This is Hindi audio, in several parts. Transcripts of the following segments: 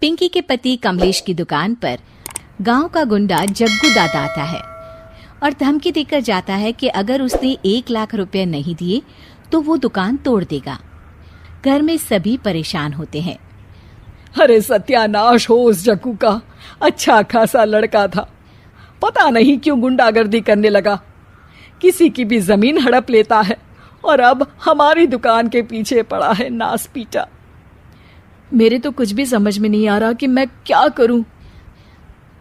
पिंकी के पति कमलेश की दुकान पर गांव का गुंडा जग्गू दादा आता है और धमकी देकर जाता है कि अगर उसने 1 लाख रुपए नहीं दिए तो वो दुकान तोड़ देगा। घर में सभी परेशान होते हैं। अरे सत्यानाश हो उस जग्गू का, अच्छा खासा लड़का था, पता नहीं क्यों गुंडागर्दी करने लगा, किसी की भी जमीन हड़प लेता है और अब हमारी दुकान के पीछे पड़ा है नास पीटा। मेरे तो कुछ भी समझ में नहीं आ रहा कि मैं क्या करूं।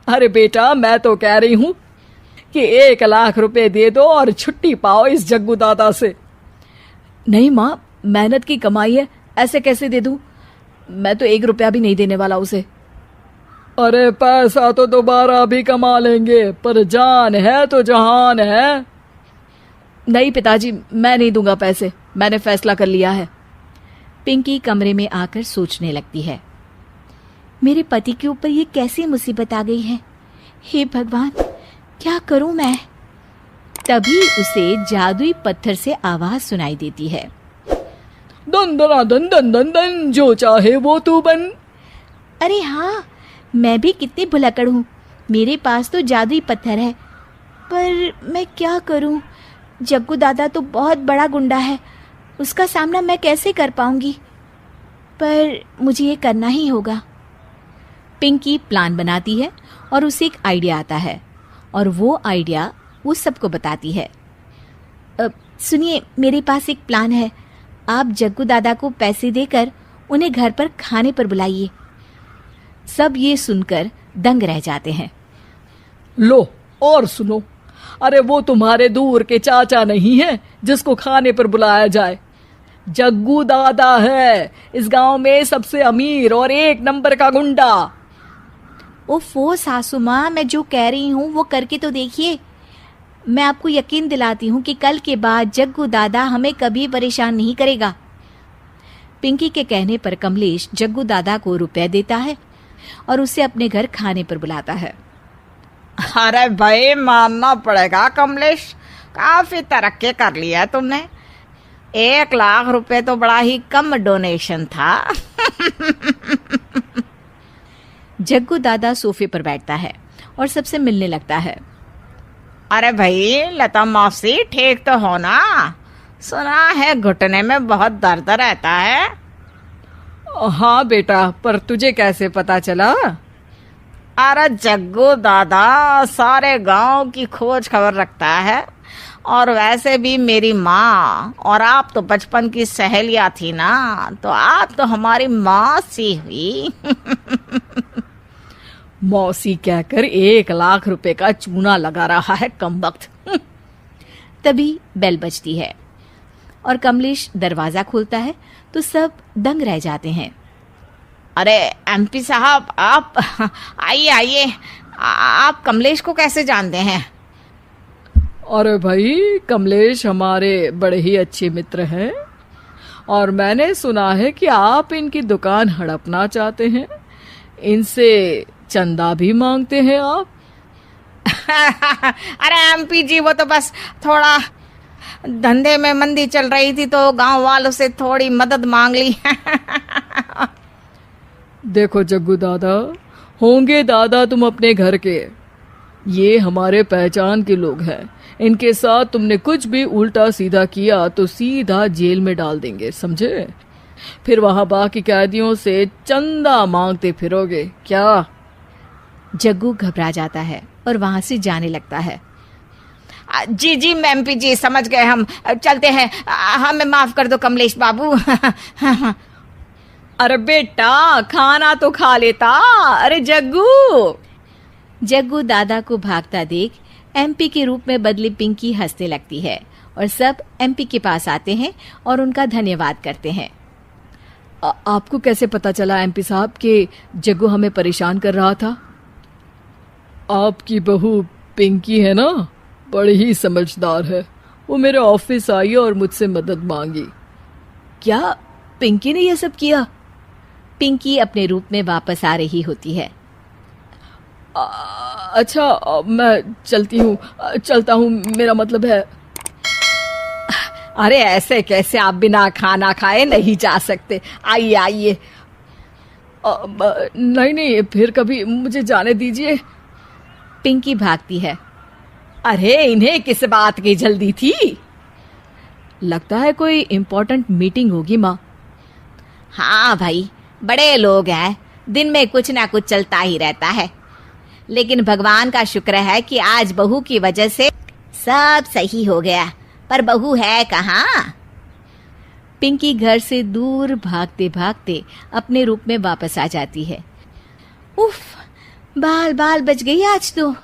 अरे बेटा, मैं तो कह रही हूं कि 1 लाख रुपए दे दो और छुट्टी पाओ इस जग्गू दादा से। नहीं माँ, मेहनत की कमाई है, ऐसे कैसे दे दूं? मैं तो 1 रुपया भी नहीं देने वाला उसे। अरे पैसा तो दोबारा भी कमा लेंगे, पर जान है तो जहान है। नहीं पिताजी, मैं नहीं दूंगा पैसे, मैंने फैसला कर लिया है। पिंकी कमरे में आकर सोचने लगती है, मेरे पति के ऊपर ये कैसी मुसीबत आ गई है। हे भगवान, क्या करूं मैं? तभी उसे जादुई पत्थर से आवाज सुनाई देती है, दन दना दन दन दन दन, जो चाहे वो तू बन। अरे हाँ, मैं भी कितनी भुलक्कड़ हूँ, मेरे पास तो जादुई पत्थर है, पर मैं क्या करूं? जग्गू दादा तो बहुत बड़ा गुंडा है, उसका सामना मैं कैसे कर पाऊंगी? पर मुझे ये करना ही होगा। पिंकी प्लान बनाती है और उसे एक आइडिया आता है और वो आइडिया वो सबको बताती है। सुनिए, मेरे पास एक प्लान है, आप जग्गू दादा को पैसे देकर उन्हें घर पर खाने पर बुलाइए। सब ये सुनकर दंग रह जाते हैं। लो और सुनो, अरे वो तुम्हारे दूर के चाचा नहीं है जिसको खाने पर बुलाया जाए, जग्गू दादा है, इस गांव में सबसे अमीर और 1 नंबर का गुंडा। ओफो सासू माँ, मैं जो कह रही हूँ वो करके तो देखिए। मैं आपको यकीन दिलाती हूँ कि कल के बाद जग्गू दादा हमें कभी परेशान नहीं करेगा। पिंकी के कहने पर कमलेश जग्गू दादा को रुपए देता है और उसे अपने घर खाने पर बुलाता है। अरे भाई, मानना पड़ेगा कमलेश, काफी तरक्की कर लिया तुमने। 1 लाख रुपए तो बड़ा ही कम डोनेशन था। जग्गू दादा सोफे पर बैठता है और सबसे मिलने लगता है। अरे भाई, लता मौसी ठीक तो हो ना? सुना है घुटने में बहुत दर्द रहता है। हाँ बेटा, पर तुझे कैसे पता चला? अरे जग्गू दादा सारे गांव की खोज खबर रखता है, और वैसे भी मेरी माँ और आप तो बचपन की सहेलियां थी ना, तो आप तो हमारी मौसी हुई। मौसी कहकर 1 लाख रुपए का चूना लगा रहा है कमबख्त। तभी बेल बजती है और कमलेश दरवाजा खोलता है तो सब दंग रह जाते हैं। अरे एमपी साहब, आप आइए आइए, आप कमलेश को कैसे जानते हैं? अरे भाई, कमलेश हमारे बड़े ही अच्छे मित्र हैं और मैंने सुना है कि आप इनकी दुकान हड़पना चाहते हैं, इनसे चंदा भी मांगते हैं आप। अरे एमपी जी, वो तो बस थोड़ा धंधे में मंदी चल रही थी तो गांव वालों से थोड़ी मदद मांग ली। देखो जग्गू दादा, होंगे दादा तुम अपने घर के, ये हमारे पहचान के लोग हैं, इनके साथ तुमने कुछ भी उल्टा सीधा किया तो सीधा जेल में डाल देंगे, समझे? फिर वहां बाकी कैदियों से चंदा मांगते फिरोगे क्या? जग्गू घबरा जाता है और वहां से जाने लगता है। जी जी एमपी जी, समझ गए, हम चलते हैं, हमें माफ कर दो कमलेश बाबू। अरे बेटा, खाना तो खा लेता। अरे जग्गू। जग्गू दादा को भागता देख एमपी के रूप में बदली पिंकी हंसने लगती है और सब एमपी के पास आते हैं और उनका धन्यवाद करते हैं। आपको कैसे पता चला एमपी साहब कि जग्गू हमें परेशान कर रहा था? आपकी बहू पिंकी है ना, बड़ी ही समझदार है, वो मेरे ऑफिस आई और मुझसे मदद मांगी। क्या पिंकी ने यह सब किया? पिंकी अपने रूप में वापस आ रही होती है। अच्छा, मैं चलता हूँ, मेरा मतलब है। अरे ऐसे कैसे, आप बिना खाना खाए नहीं जा सकते, आइए आइए। नहीं नहीं, फिर कभी मुझे जाने दीजिए। पिंकी भागती है। अरे इन्हें किस बात की जल्दी थी? लगता है कोई इम्पोर्टेंट मीटिंग होगी माँ। हाँ भाई, बड़े लोग हैं, दिन में कुछ ना कुछ चलता ही रहता है। लेकिन भगवान का शुक्र है कि आज बहू की वजह से सब सही हो गया। पर बहू है कहाँ? पिंकी घर से दूर भागते भागते अपने रूप में वापस आ जाती है। उफ, बाल बाल बच गई आज तो।